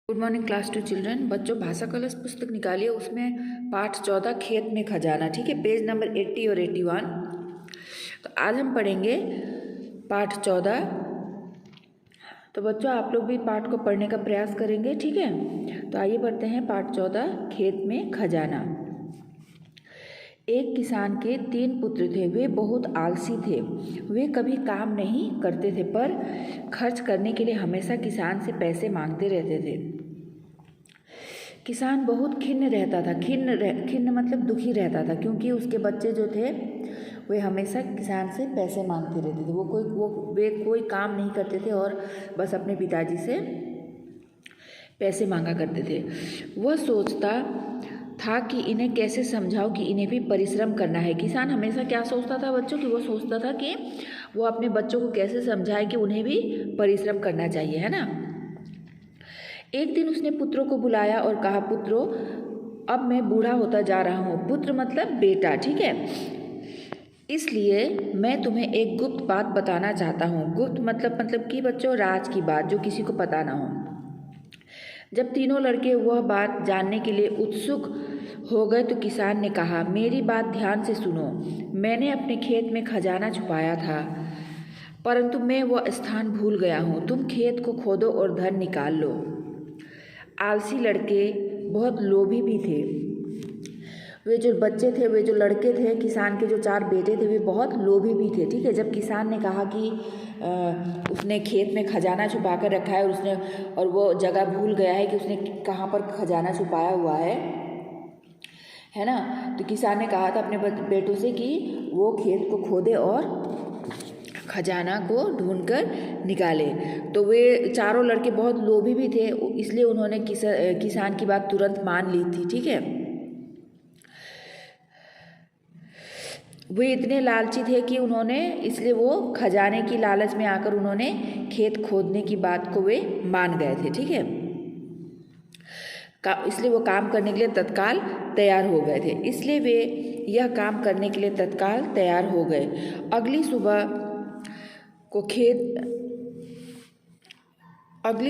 Good morning class 2 children. बच्चों भाषा कलश पुस्तक निकालिए, उसमें पाठ 14 खेत में खजाना, ठीक है, पेज नंबर 80 और 81। तो आज हम पढ़ेंगे पाठ 14। तो बच्चों आप लोग भी पाठ को पढ़ने का प्रयास करेंगे, ठीक है। तो आइए पढ़ते हैं पाठ 14 खेत में खजाना। एक किसान के 3 पुत्र थे। वे बहुत आलसी थे। वे कभी काम नहीं करते थे, पर खर्च करने के लिए हमेशा किसान से पैसे मांगते रहते थे। किसान बहुत खिन्न रहता था। खिन्न मतलब दुखी रहता था, क्योंकि उसके बच्चे जो थे वे हमेशा किसान से पैसे मांगते रहते थे। वे कोई काम नहीं करते थे और बस अपने पिताजी से पैसे मांगा करते थे। वह सोचता था कि इन्हें कैसे समझाऊं कि इन्हें भी परिश्रम करना है। किसान हमेशा क्या सोचता था बच्चों, कि वो सोचता था कि वो अपने बच्चों को कैसे समझाए कि उन्हें भी परिश्रम करना चाहिए, है ना। एक दिन उसने पुत्रों को बुलाया और कहा, पुत्रों, अब मैं बूढ़ा होता जा रहा हूँ। पुत्र मतलब बेटा, ठीक है। इसलिए मैं तुम्हें एक गुप्त बात बताना चाहता हूँ। गुप्त मतलब कि बच्चों राज की बात, जो किसी को पता ना हो। जब तीनों लड़के वह बात जानने के लिए उत्सुक हो गए तो किसान ने कहा, मेरी बात ध्यान से सुनो। मैंने अपने खेत में खजाना छुपाया था, परंतु मैं वह स्थान भूल गया हूँ। तुम खेत को खोदो और धन निकाल लो। आलसी लड़के बहुत लोभी भी थे। वे जो बच्चे थे, वे जो लड़के थे, किसान के जो 4 बेटे थे, वे बहुत लोभी भी थे, ठीक है। जब किसान ने कहा कि उसने खेत में खजाना छुपा कर रखा है और वो जगह भूल गया है कि उसने कहाँ पर खजाना छुपाया हुआ है ना। तो किसान ने कहा था अपने बेटों से कि वो खेत को खोदे और खजाना को ढूंढकर निकाले। तो वे चारों लड़के बहुत लोभी भी थे, इसलिए उन्होंने किसान की बात तुरंत मान ली थी, ठीक है। वे इतने लालची थे कि इसलिए वो खजाने की लालच में आकर उन्होंने खेत खोदने की बात को वे मान गए थे, ठीक है। इसलिए वो काम करने के लिए तत्काल तैयार हो गए थे। इसलिए वे यह काम करने के लिए तत्काल तैयार हो गए। अगली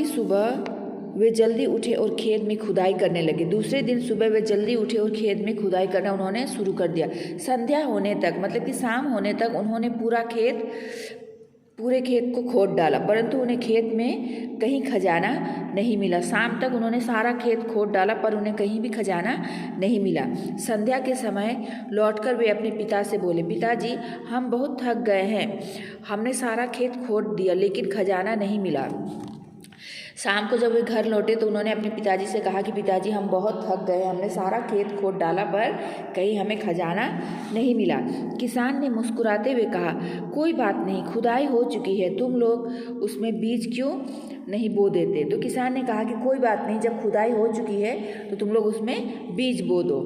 सुबह वे जल्दी उठे और खेत में खुदाई करने लगे। दूसरे दिन सुबह वे जल्दी उठे और खेत में खुदाई करना उन्होंने शुरू कर दिया। संध्या होने तक, मतलब कि शाम होने तक, उन्होंने पूरे खेत को खोद डाला, परंतु उन्हें खेत में कहीं खजाना नहीं मिला। शाम तक उन्होंने सारा खेत खोद डाला, पर उन्हें कहीं भी खजाना नहीं मिला। संध्या के समय लौटकर वे अपने पिता से बोले, पिताजी, हम बहुत थक गए हैं। हमने सारा खेत खोद दिया, लेकिन खजाना नहीं मिला। शाम को जब वे घर लौटे तो उन्होंने अपने पिताजी से कहा कि पिताजी, हम बहुत थक गए, हमने सारा खेत खोद डाला, पर कहीं हमें खजाना नहीं मिला। किसान ने मुस्कुराते हुए कहा, कोई बात नहीं, खुदाई हो चुकी है, तुम लोग उसमें बीज क्यों नहीं बो देते। तो किसान ने कहा कि कोई बात नहीं, जब खुदाई हो चुकी है तो तुम लोग उसमें बीज बो दो।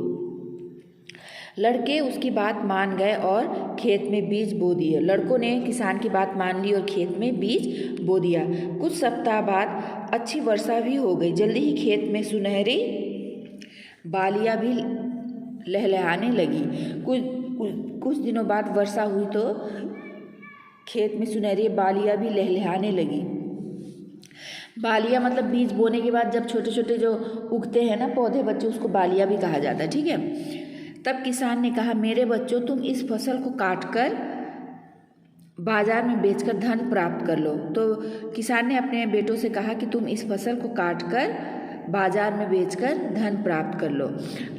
लड़के उसकी बात मान गए और खेत में बीज बो दिए। लड़कों ने किसान की बात मान ली और खेत में बीज बो दिया। कुछ सप्ताह बाद अच्छी वर्षा भी हो गई। जल्दी ही खेत में सुनहरी बालियां भी लहलहाने लगी। कुछ दिनों बाद वर्षा हुई तो खेत में सुनहरी बालियां भी लहलहाने लगी। बालियां मतलब बीज बोने के बाद जब छोटे छोटे जो उगते हैं ना पौधे बच्चे, उसको बालियां भी कहा जाता है, ठीक है। तब किसान ने कहा, मेरे बच्चों, तुम इस फसल को काटकर बाजार में बेचकर धन प्राप्त कर लो। तो किसान ने अपने बेटों से कहा कि तुम इस फसल को काटकर बाजार में बेचकर धन प्राप्त कर लो।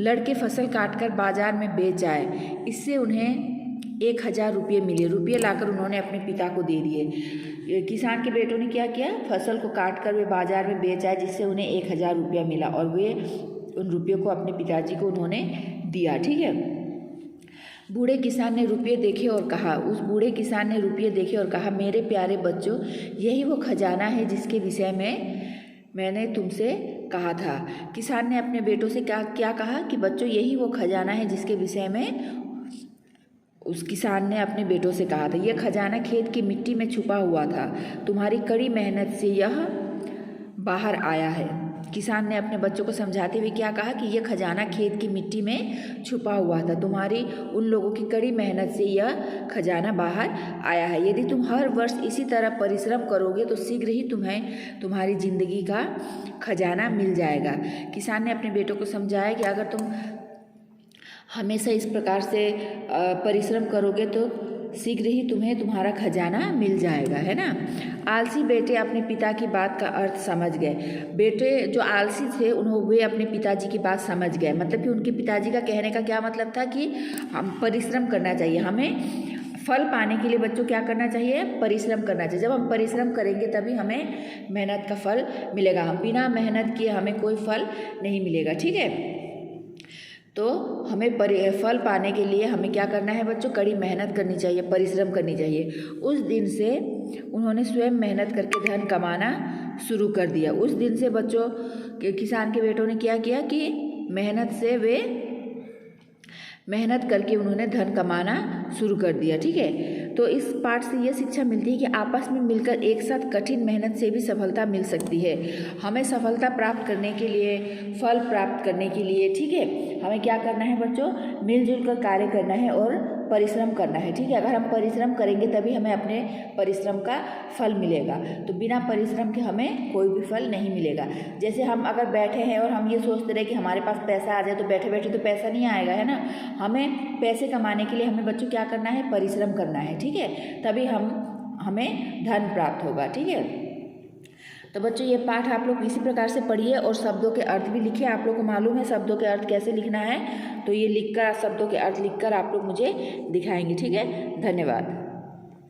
लड़के फसल काटकर बाजार में बेच आए। इससे उन्हें 1000 रुपये मिले। रुपये लाकर उन्होंने अपने पिता को दे दिए। किसान के बेटों ने क्या किया, फसल को काटकर वे बाजार में बेच आए, जिससे उन्हें 1000 रुपया मिला और वे उन रुपयों को अपने पिताजी को उन्होंने दिया, ठीक है। बूढ़े किसान ने रुपये देखे और कहा, मेरे प्यारे बच्चों, यही वो खजाना है जिसके विषय में मैंने तुमसे कहा था। किसान ने अपने बेटों से क्या कहा कि बच्चों, यही वो खजाना है जिसके विषय में उस किसान ने अपने बेटों से कहा था। यह खजाना खेत की मिट्टी में छुपा हुआ था। तुम्हारी कड़ी मेहनत से यह बाहर आया है। किसान ने अपने बच्चों को समझाते हुए क्या कहा कि यह खजाना खेत की मिट्टी में छुपा हुआ था। तुम्हारी उन लोगों की कड़ी मेहनत से यह खजाना बाहर आया है। यदि तुम हर वर्ष इसी तरह परिश्रम करोगे तो शीघ्र ही तुम्हें तुम्हारी ज़िंदगी का खजाना मिल जाएगा। किसान ने अपने बेटों को समझाया कि अगर तुम हमेशा इस प्रकार से परिश्रम करोगे तो शीघ्र ही तुम्हें तुम्हारा खजाना मिल जाएगा, है ना। आलसी बेटे अपने पिता की बात का अर्थ समझ गए। बेटे जो आलसी थे वे अपने पिताजी की बात समझ गए। मतलब कि उनके पिताजी का कहने का क्या मतलब था कि हम परिश्रम करना चाहिए, हमें फल पाने के लिए बच्चों क्या करना चाहिए, परिश्रम करना चाहिए। जब हम परिश्रम करेंगे तभी हमें मेहनत का फल मिलेगा। हम बिना मेहनत किए हमें कोई फल नहीं मिलेगा, ठीक है। तो हमें फल पाने के लिए हमें क्या करना है बच्चों, कड़ी मेहनत करनी चाहिए, परिश्रम करनी चाहिए। उस दिन से उन्होंने स्वयं मेहनत करके धन कमाना शुरू कर दिया। उस दिन से बच्चों किसान के बेटों ने क्या किया कि मेहनत करके उन्होंने धन कमाना शुरू कर दिया, ठीक है। तो इस पाठ से ये शिक्षा मिलती है कि आपस में मिलकर एक साथ कठिन मेहनत से भी सफलता मिल सकती है। हमें सफलता प्राप्त करने के लिए, फल प्राप्त करने के लिए, ठीक है, हमें क्या करना है बच्चों, मिलजुल कर कार्य करना है और परिश्रम करना है, ठीक है। अगर हम परिश्रम करेंगे तभी हमें अपने परिश्रम का फल मिलेगा। तो बिना परिश्रम के हमें कोई भी फल नहीं मिलेगा। जैसे हम अगर बैठे हैं और हम ये सोचते रहे कि हमारे पास पैसा आ जाए, तो बैठे बैठे तो पैसा नहीं आएगा, है ना। हमें पैसे कमाने के लिए हमें बच्चों क्या करना है, परिश्रम करना है, ठीक है, तभी हमें धन प्राप्त होगा, ठीक है। तो बच्चों ये पाठ आप लोग इसी प्रकार से पढ़िए और शब्दों के अर्थ भी लिखिए। आप लोग को मालूम है शब्दों के अर्थ कैसे लिखना है, तो ये लिखकर, शब्दों के अर्थ लिखकर आप लोग मुझे दिखाएंगे, ठीक है। धन्यवाद।